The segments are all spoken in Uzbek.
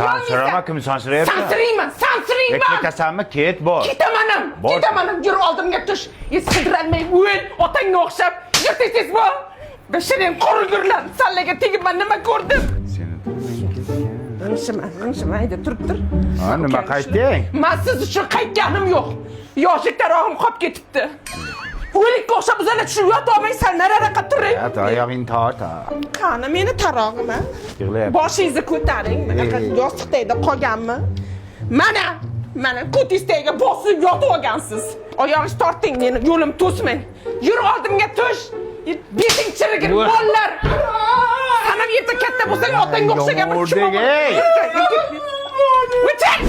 Sansirama kim sansirayapti? Sansirayman. Ketasanmi? Ket bor. Ketaman. Yur oldimga tush. Sidiralmay o'l, otangga o'xshab. Yur tez bor. Beshining qo'rgurlar. Sallaga tegibman, nima ko'rdim? G'ingshima, hayda turib tur. Ha, nima qaytding? Men siz uchun qaytganim yo'q. Yoshlik tarog'im qolib ketibdi. O'likka o'xshab o'zinglar tushib yotolmaysan, nariroqqa turing. Oyog'ing torta. Qani meni tarog'im a? Yig'layapti. Boshingizni ko'taring. Bunaqa yostiqda qolganmi? Mana ko'tingizga bosib yotib olgansiz. Oyog'ingizni torting, meni yo'lim to'smang. Yur oldimga tush. Beting chirigir bollar. Sanam yerda katta bo'lsang otangga o'xshagan bir chumon. O'tir.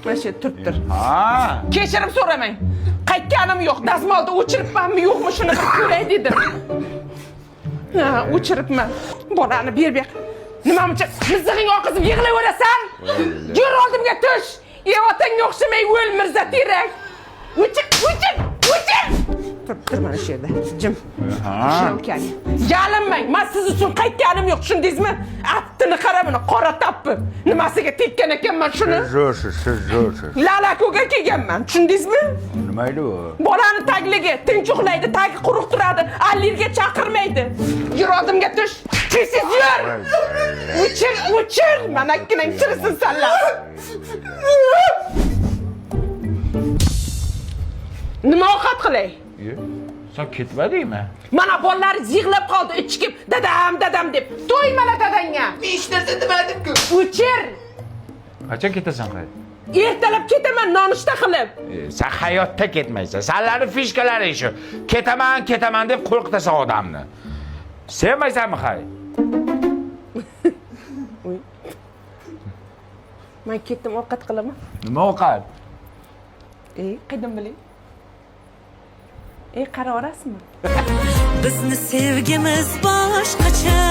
Mana turib tur. Ha. Kechirim so'ramang. Qaytganim yo'q. Dazmolda o'chiribmanmi, yo'qmi shuni bir ko'ray dedim. Ha, o'chiribman. Bolani ber. Nima uchun mizig'ing oqizib yig'layverasan? Yur oldimga tush. Otangga o'xshamay o'l Mirza Terak. O'chir. Tur mana shu yerda. Jim. Ha. Yalinmang. Men siz uchun qaytganim yo'q, tushundingizmi? Attini qara buni, qora tappi. Nimasiga tekkan ekanman shuni? Zo'r. Lalakoga kelganman, tushundingizmi? Nima edi u? Bolani tagligi, tinch uxlaydi, tagi quruq turadi, allergiya chaqirmaydi. Yur oldimga tush. Tez yur. O'chir. Mana ikkinang chirisin sanlar. Nima ovqat qilay? Sen ketmadingmi? Mana bolalar yig'lab qoldi, ichkib dadam deb. To'ymala dadangga. Men hech narsa demadim-ku. O'chir. Qachon ketasan qayt? Ertalab ketaman nonushta qilib. Sen hayotda ketmaysan. Senlarning fishkalaring shu. Ketaman deb qo'rqitasan odamni. Sevmaysanmi hay? Men ketdim ovqat qilaman. Nima ovqat? Qaydan bilay? Qara orasizmi? Bizni sevgimiz boshqacha